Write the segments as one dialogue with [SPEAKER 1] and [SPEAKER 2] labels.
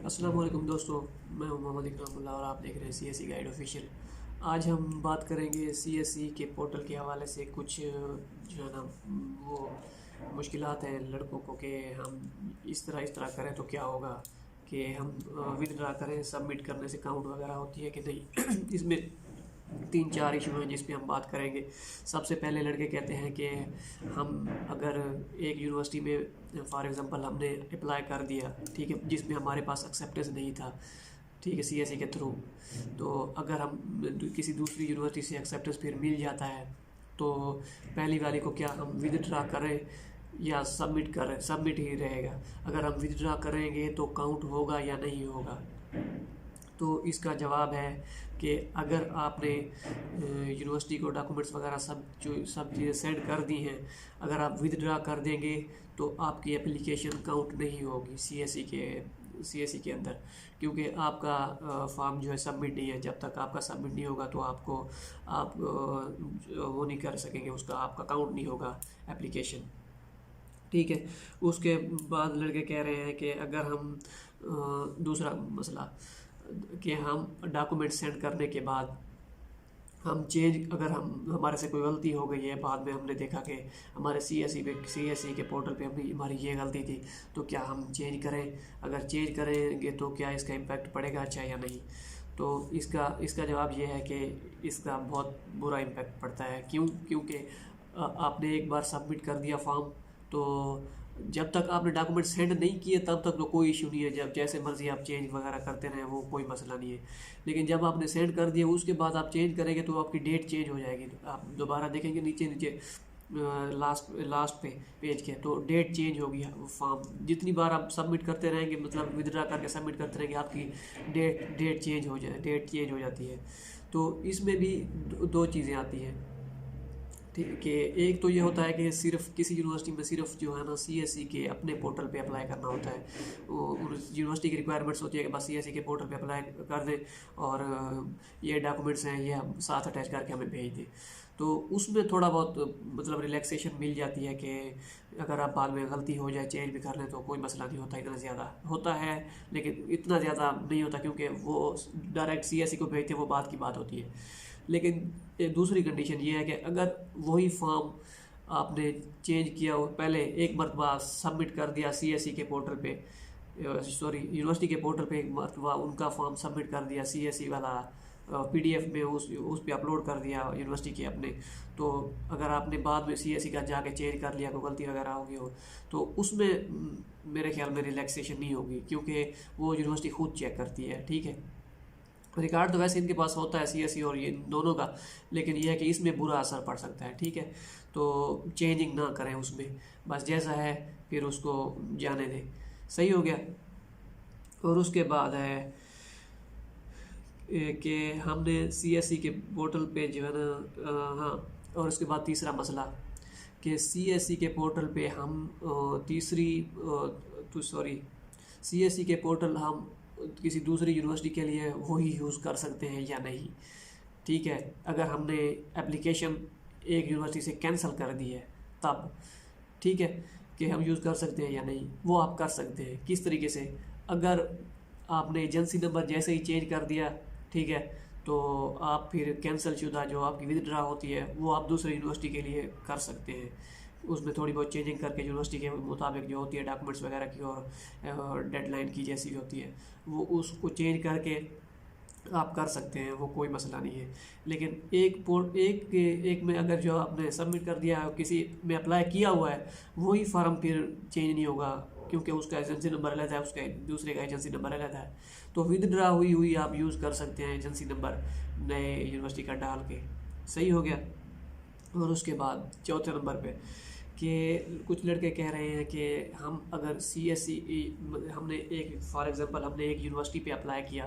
[SPEAKER 1] अस्सलाम वालेकुम दोस्तों, मैं हूं मोहम्मद इकरामुल्लाह और आप देख रहे हैं सीएसई गाइड ऑफिशियल। आज हम बात करेंगे सीएसई के पोर्टल के हवाले से कुछ जो है ना वो मुश्किलात हैं लड़कों को कि हम इस तरह करें तो क्या होगा, कि हम विदड्रा करें, सबमिट करने से काउंट वगैरह होती है कि नहीं। इसमें 3-4 इशू हैं जिस पे हम बात करेंगे। सबसे पहले लड़के कहते हैं कि हम अगर एक यूनिवर्सिटी में फॉर एग्ज़ाम्पल हमने अप्लाई कर दिया, ठीक है, जिसमें हमारे पास एक्सेप्टेंस नहीं था, ठीक है, सीएसई के थ्रू। तो अगर हम किसी दूसरी यूनिवर्सिटी से एक्सेप्टेंस फिर मिल जाता है तो पहली वाली को क्या हम विदड्रा करें या सबमिट करें? सबमिट ही रहेगा। अगर हम विदड्रा करेंगे तो काउंट होगा या नहीं होगा? तो इसका जवाब है कि अगर आपने यूनिवर्सिटी को डॉक्यूमेंट्स वगैरह सब चीज़ें सेंड कर दी हैं, अगर आप विदड्रा कर देंगे तो आपकी एप्लीकेशन काउंट नहीं होगी सीएसई के अंदर, क्योंकि आपका फॉर्म जो है सबमिट नहीं है। जब तक आपका सबमिट नहीं होगा तो आप वो नहीं कर सकेंगे, उसका आपका काउंट नहीं होगा एप्लीकेशन, ठीक है। उसके बाद लड़के कह रहे हैं कि अगर हम दूसरा मसला कि हम डॉक्यूमेंट सेंड करने के बाद हम चेंज, अगर हमारे से कोई गलती हो गई है, बाद में हमने देखा कि हमारे सीएसई के पोर्टल पे हमारी ये गलती थी, तो क्या हम चेंज करें? अगर चेंज करेंगे तो क्या इसका इम्पेक्ट पड़ेगा अच्छा या नहीं? तो इसका जवाब ये है कि इसका बहुत बुरा इम्पेक्ट पड़ता है। क्योंकि आपने एक बार सबमिट कर दिया फॉर्म, तो जब तक आपने डॉक्यूमेंट सेंड नहीं किए तब तक तो कोई इशू नहीं है, जब जैसे मर्जी आप चेंज वगैरह करते रहें, वो कोई मसला नहीं है। लेकिन जब आपने सेंड कर दिया उसके बाद आप चेंज करेंगे तो आपकी डेट चेंज हो जाएगी। आप दोबारा देखेंगे नीचे नीचे लास्ट पे पेज के, तो डेट चेंज होगी। फॉर्म जितनी बार आप सबमिट करते रहेंगे, मतलब विदड्रा करके सबमिट करते रहेंगे, आपकी डेट चेंज हो जाती है। तो इसमें भी दो चीज़ें आती हैं, ठीक है। कि एक तो ये होता है कि सिर्फ किसी यूनिवर्सिटी में सिर्फ जो है ना सीएसई के अपने पोर्टल पे अप्लाई करना होता है। वो यूनिवर्सिटी की रिक्वायरमेंट्स होती है कि बस सीएसई के पोर्टल पे अप्लाई कर दें और ये डॉक्यूमेंट्स हैं ये हम साथ अटैच करके हमें भेज दें। तो उसमें थोड़ा बहुत मतलब रिलैक्सेशन मिल जाती है कि अगर आप बाद में गलती हो जाए चेंज भी कर लें तो कोई मसला नहीं होता। इतना ज़्यादा होता है लेकिन इतना ज़्यादा नहीं होता, क्योंकि वो डायरेक्ट सीएसई को भेजते हैं, वो बात की बात होती है। लेकिन एक दूसरी कंडीशन ये है कि अगर वही फॉर्म आपने चेंज किया हो, पहले एक मरतबा सबमिट कर दिया सीएसई के पोर्टल पे, सॉरी यूनिवर्सिटी के पोर्टल पे एक मरतबा उनका फॉर्म सबमिट कर दिया सीएसई वाला, पीडीएफ में उस पे अपलोड कर दिया यूनिवर्सिटी के अपने, तो अगर आपने बाद में सीएसई का जाके चेंज कर लिया, कोई गलती वगैरह हो गई हो, तो उसमें मेरे ख्याल में रिलैक्सेशन नहीं होगी, क्योंकि वो यूनिवर्सिटी खुद चेक करती है, ठीक है। रिकॉर्ड तो वैसे इनके पास होता है सीएसई और ये दोनों का, लेकिन यह है कि इसमें बुरा असर पड़ सकता है, ठीक है। तो चेंजिंग ना करें उसमें, बस जैसा है फिर उसको जाने दें। सही हो गया। और उसके बाद है कि हमने सीएसई के पोर्टल पे जो है ना, हाँ, और उसके बाद तीसरा मसला कि सीएसई के पोर्टल पे हम सीएसई के पोर्टल हम किसी दूसरी यूनिवर्सिटी के लिए वही यूज़ कर सकते हैं या नहीं, ठीक है। अगर हमने एप्लीकेशन एक यूनिवर्सिटी से कैंसिल कर दी है तब, ठीक है, कि हम यूज़ कर सकते हैं या नहीं, वो आप कर सकते हैं। किस तरीके से? अगर आपने एजेंसी नंबर जैसे ही चेंज कर दिया, ठीक है, तो आप फिर कैंसिल शुदा जो आपकी विदड्रा होती है वो आप दूसरी यूनिवर्सिटी के लिए कर सकते हैं। उसमें थोड़ी बहुत चेंजिंग करके यूनिवर्सिटी के मुताबिक जो होती है डॉक्यूमेंट्स वगैरह की और डेडलाइन की जैसी भी होती है, वो उसको चेंज करके आप कर सकते हैं, वो कोई मसला नहीं है। लेकिन एक में अगर जो आपने सबमिट कर दिया किसी में अप्लाई किया हुआ है, वही फार्म फिर चेंज नहीं होगा, क्योंकि उसका एजेंसी नंबर अलग है, उसका दूसरे का एजेंसी नंबर अलग है। तो विदड्रा हुई आप यूज़ कर सकते हैं एजेंसी नंबर नए यूनिवर्सिटी का डाल के। सही हो गया। और उसके बाद चौथे नंबर पे कि कुछ लड़के कह रहे हैं कि हम अगर सीएसई हमने एक फॉर एग्जांपल हमने एक यूनिवर्सिटी पे अप्लाई किया,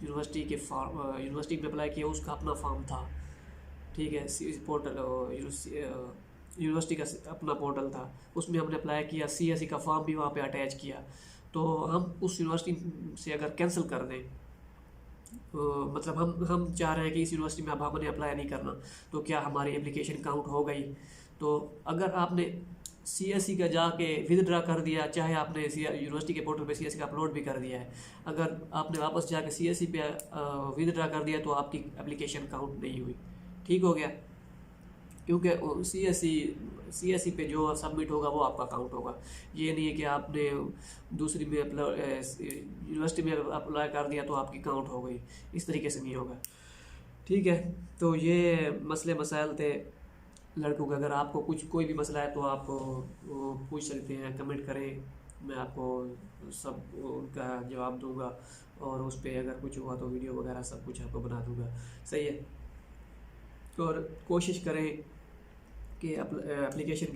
[SPEAKER 1] यूनिवर्सिटी में अप्लाई किया, उसका अपना फॉर्म था, ठीक है, पोर्टल यूनिवर्सिटी का अपना पोर्टल था, उसमें हमने अप्लाई किया, सीएसई का फॉर्म भी वहाँ पे अटैच किया। तो हम उस यूनिवर्सिटी से अगर कैंसिल कर दें, मतलब हम चाह रहे हैं कि इस यूनिवर्सिटी में अब हमने अप्लाई नहीं करना, तो क्या हमारी एप्लीकेशन काउंट हो गई? तो अगर आपने सीएससी का जाके विदड्रा कर दिया, चाहे आपने यूनिवर्सिटी के पोर्टल पे सीएससी का अपलोड भी कर दिया है, अगर आपने वापस जाके सीएससी पे विदड्रा कर दिया तो आपकी एप्लीकेशन काउंट नहीं हुई। ठीक हो गया, क्योंकि सीएससी पे जो सबमिट होगा वो आपका काउंट होगा। ये नहीं है कि आपने दूसरी में यूनिवर्सिटी में अप्लाई कर दिया तो आपकी काउंट हो गई, इस तरीके से नहीं होगा। ठीक है, तो ये मसले मसाइल थे लड़कों के। अगर आपको कोई भी मसला है तो आप वो पूछ सकते हैं, कमेंट करें, मैं आपको सब उनका जवाब दूंगा, और उस पर अगर कुछ हुआ तो वीडियो वगैरह सब कुछ आपको बना दूंगा। सही है, और कोशिश करें कि एप्लीकेशन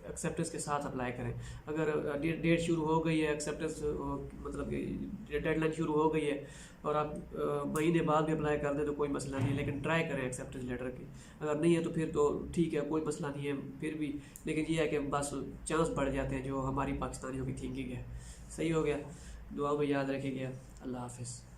[SPEAKER 1] एक्सेप्टेंस के साथ अप्लाई करें। अगर डेट शुरू हो गई है, एक्सेप्टेंस मतलब डेडलाइन शुरू हो गई है और आप महीने बाद भी अप्लाई कर दें तो कोई मसला नहीं है, लेकिन ट्राई करें एक्सेप्टेंस लेटर की। अगर नहीं है तो फिर तो ठीक है, कोई मसला नहीं है फिर भी, लेकिन ये है कि बस चांस बढ़ जाते हैं जो हमारी पाकिस्तानियों की थिंकिंग है। सही हो गया, दुआ में याद रखिएगा। अल्लाह हाफिज़।